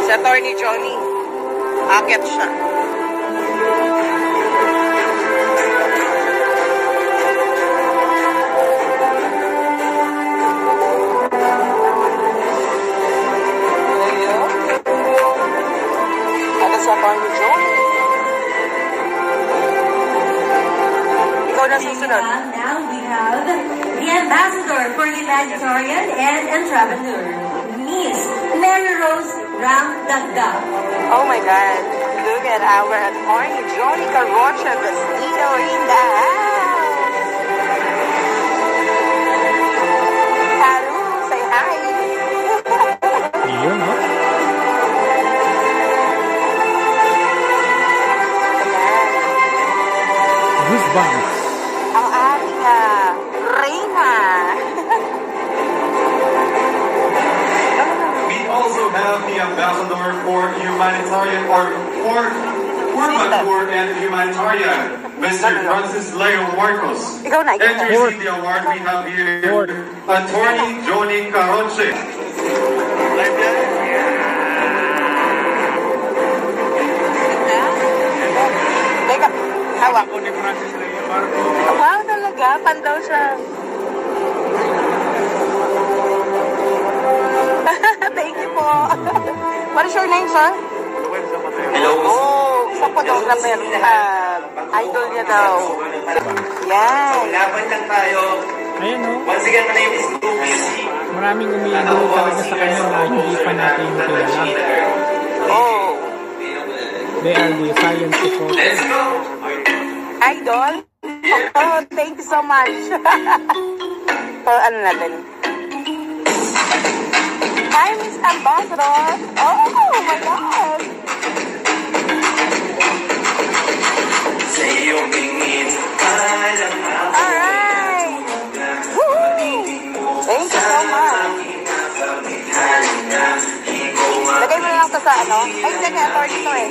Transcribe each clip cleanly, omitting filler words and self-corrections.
Si Attorney Johnny. Aakyat siya. Ito si Attorney Johnny. Ikaw na susunod. Now we have the Ambassador for Humanitarian and Entrepreneur, Miss Mary Rose Ramdagda. Oh my God. Look at our Attorney Johnny Carrocha Vestido in the house. Hello, say hi. Yun, no? Goosebumps. Ang ating Reyna. We also have the Ambassador for Humanitarian or for Poor and Humanitarian, Mr. Francis Leo Marcos. Ikaw na, ikaw And na. to receive the award, we have here Attorney Johnny Carroche. Teka, hawak. Wow, talaga. Pandaw siya. Thank you po. What is your name, sir? Hello. Oh, isang photographer. Idol niya daw. Yan. Laban lang tayo. Ayan, no? Once again, my name is Lucas. Maraming umiidolo talaga sa kanya na hindi pa natin kilala. Oh. They are the silent support. Let's go. Idol? Oh, thank you so much. So, ano natin? Hi, Miss Ambassador. Oh my God. Sa iyong tingin, alam ako. Alright. Woo! Thank you so much. Lagay mo na lang ito sa ano? Ay, hindi kaya authority to eh.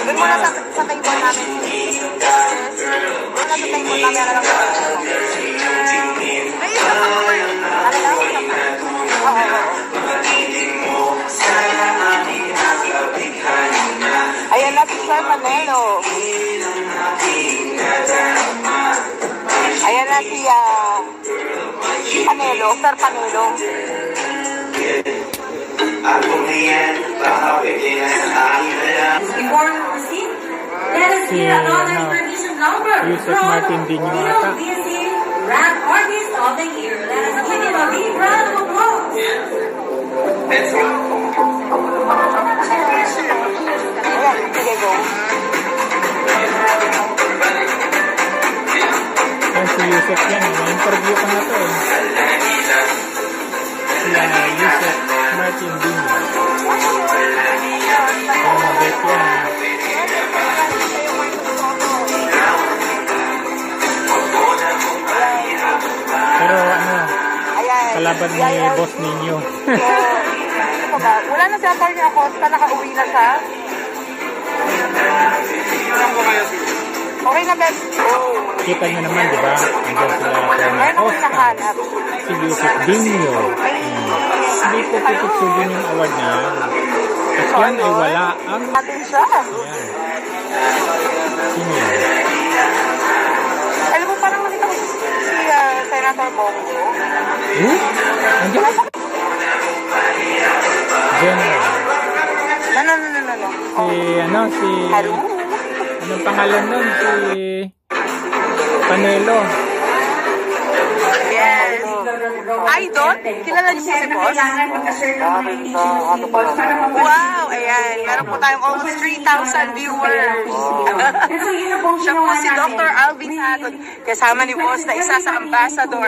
Doon muna sa table namin. Doon na sa table namin. Ano lang ito? Ay, isa pa ko. Ano lang? Oo. Ayan na si Sir Panelo. Ayan na si Panelo, Sir Panelo. Before we proceed, let us hear another information number Yusef from Martin Dino Rio ata. BSC Rap Artist of the Year. Let us give him a big round of applause. Let's go. Ayan, sige, go. Yan si Yusef yan. Na-interview ko na to eh. Sila Yusef Martin Dino. Ang mabit yan. Pero ano, Ayan. kalaban ni boss ninyo. Ano ba? Wala na si Atty. Acosta, nakauwi na siya. Okay na, Beth. Oh. Kita nyo naman, di ba? Andiyan sila Ngayon ako Costa, nakahanap. si Yusef Dino. Hindi po pipitsugin yung award na yan. At yan ay wala ang... Atin siya. Ayan. Sino yan? Alam mo, parang nakita ko si Senator Bongo. Andiyan? General. No. Si Hello? anong pangalan nun? Si Panelo. Yes. Idol? Kilala niyo si Boss? Wow, ayan. Meron po tayong almost 3,000 viewers. Siya po si Dr. Alvin Sagon. Kasama ni Boss na isa sa Ambassador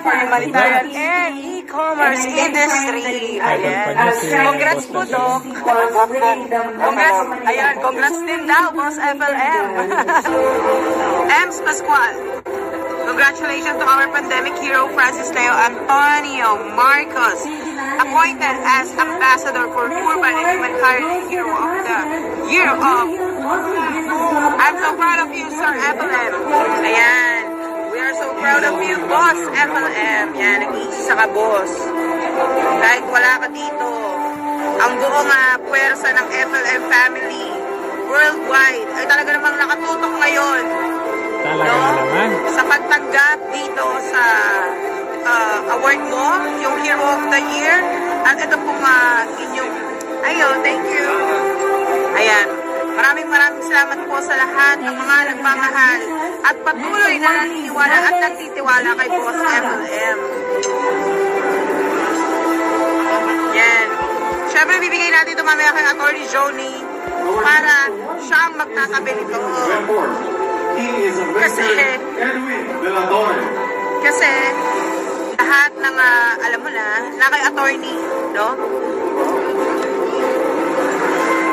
for Humanitarian and E-Commerce Industry. Ayan. Congrats po, Doc. Congrats. Ayan, congrats din daw, Boss FLM. Ems Pascual. Congratulations to our pandemic hero, Francis Leo Antonio Marcos, appointed as Ambassador for Urban and Humanitarian Hero of the Year of... I'm so proud of you, Sir FLM. Ayan. We are so proud of you, Boss FLM. Yan, nag-iisa ka, Boss. Kahit wala ka dito. ang buong puwersa ng FLM family worldwide ay talaga namang nakatutok ngayon. Talaga naman. Sa pagtanggap dito sa award mo, yung Hero of the Year. At ito pong inyong, ayun, thank you. Ayan, maraming salamat po sa lahat ng mga nagmamahal at patuloy na naniniwala at nagtitiwala kay Boss FLM. Yan. Siyempre, bibigay natin ito mamaya kay Atty. Joni para siya ang magtatabi nito. Kasi lahat ng alam mo na kay attorney, no?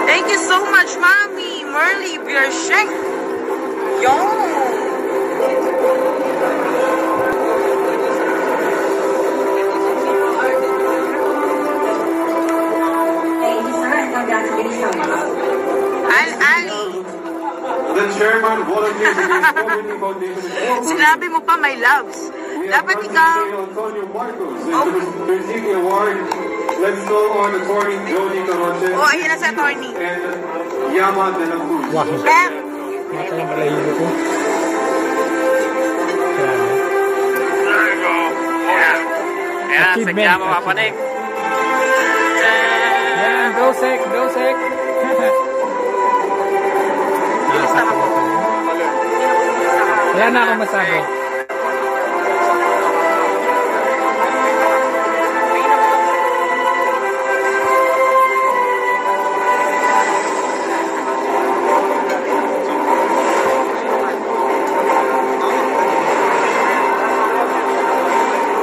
Thank you so much, Mami Merly Bierschek. Yo! Thank you, sir, and congratulations. Ali. The chairman volunteers in this community foundation. Sinabi mo pa, my loves. Dapat ikaw... Antonio Marcos receiving award. Let's go on Attorney Joni Caroche. Oh, ayan na si attorney. And Yama de la Cruz. Wow. Bam! Mata yung malayo ko. There you go. Ayan. Ayan, Achievement. sagya mo mapanig. Yan, go sec, go sec. Wala na akong masabi.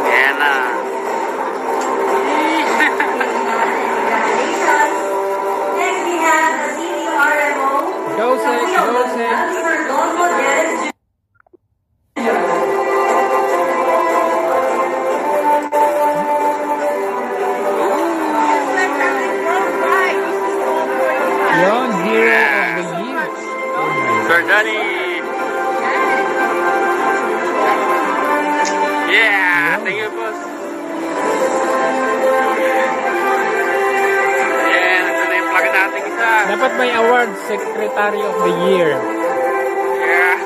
Ayan na. Next, we have the senior RMO. Go sec, go sec. Sir Don Rodriguez Jr. Yon, Hero of the Year. Sir Johnny. Yeah, thank you, boss. Ayan, ito na yung plug natin isa. Dapat may award, Secretary of the Year. Yeah.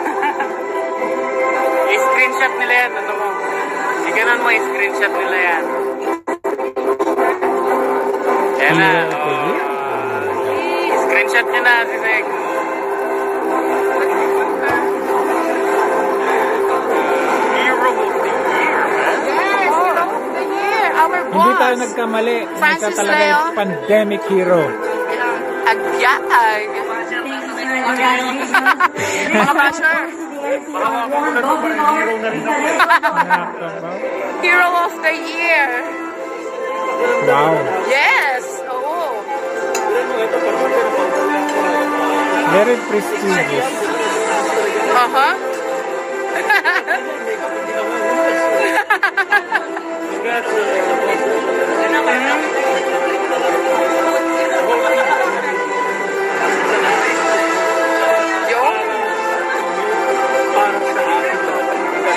I-screenshot nila yan, ano mo. Iganon mo, i-screenshot nila yan. Ayan na. Hero of the Year. Screenshot nyo na, Sisek. Hero of the Year. Yes, Hero of the Year. Our boss. Hindi tayo nagkamali. Francis Ito talaga Leo. yung pandemic hero. Agyag. Thank you, sir, and congratulations. Mga basher. Hero of the Year. Wow. Yes. Oo. Very prestigious. Uh-huh.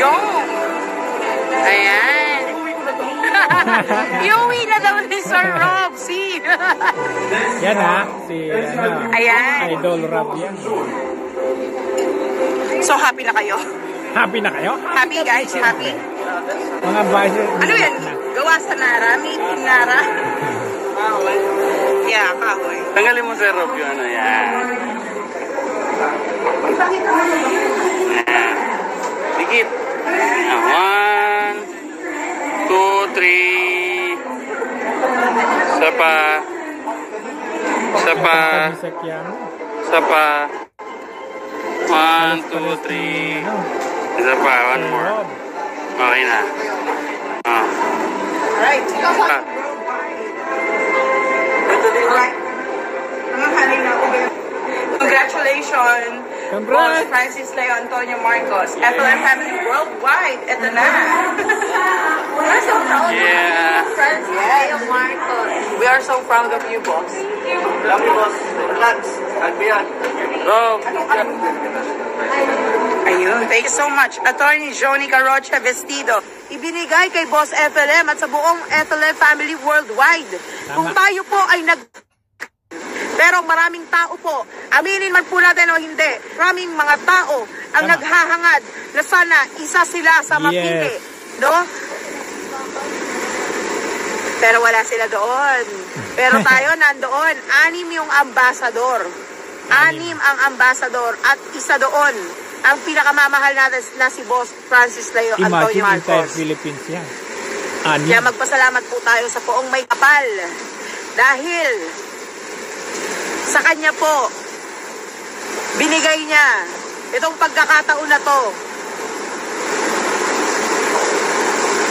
Yung. Ayan. Iuwi na daw ni Sir Rob. See? Yan ha, si Ayan. Idol Rob yan. So, happy na kayo? Happy na kayo? Happy, guys? Happy? Mga basher. Ano yan? Gawa sa Nara? Meeting Nara? Yeah, kahoy. Tanggalin mo, Sir Rob, yung ano, yan. Dikit. 1, 2, 3. Isa pa. Isa pa. Bisek yan. Isa pa. 1, 2, 3. Isa pa. One more. Okay na. Alright. Ah. Alright. Mga haling na ako. Congratulations, Congrats. Boss Francis Leo Antonio Marcos, FLM family worldwide. Ito na. We're so proud of you, Francis Leo Marcos. We are so proud of you, boss. Love you, boss. Relax. Agbiyan. Rob. Anong Ayun, thank you so much. Attorney Johnny Carocha Vestido. Ibinigay kay Boss FLM at sa buong FLM family worldwide. Kung tayo po ay pero maraming tao po, aminin man po natin o hindi, maraming mga tao ang naghahangad na sana isa sila sa mapili. No? Pero wala sila doon. Pero tayo nandoon. 6 yung ambasador. 6 ang ambasador at isa doon ang pinakamamahal natin na si Boss Francis Leo Antonio Marcos. Imagine entire Philippines yan. Kaya magpasalamat po tayo sa poong may kapal. Dahil sa kanya po, binigay niya itong pagkakataon na to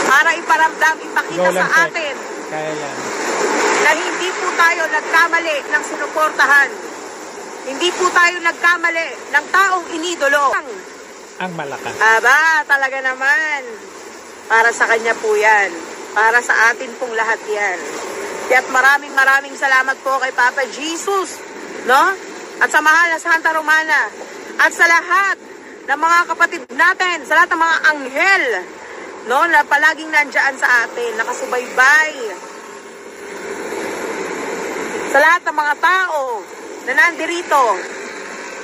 para iparamdam, ipakita sa atin na hindi po tayo nagkamali ng sinuportahan. Hindi po tayo nagkamali ng taong inidolo. Ang malakas. Aba, talaga naman. Para sa kanya po yan. Para sa atin pong lahat yan. Kaya't maraming salamat po kay Papa Jesus, no? At sa mahal na Santa Romana. At sa lahat ng mga kapatid natin, sa lahat ng mga anghel, no? Na palaging nandyan sa atin, nakasubaybay. Sa lahat ng mga tao na nandirito,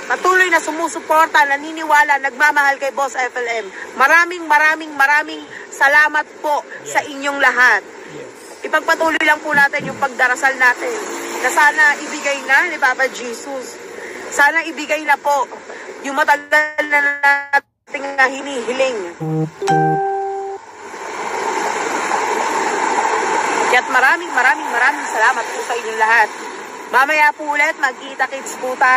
patuloy na sumusuporta, naniniwala, nagmamahal kay Boss FLM. Maraming salamat po sa inyong lahat. Ipagpatuloy lang po natin yung pagdarasal natin na sana ibigay na ni Papa Jesus. Sana ibigay na po yung matagal na nating hinihiling. Kaya't maraming salamat po sa inyong lahat. Mamaya po ulit, magkita-kits po tayo.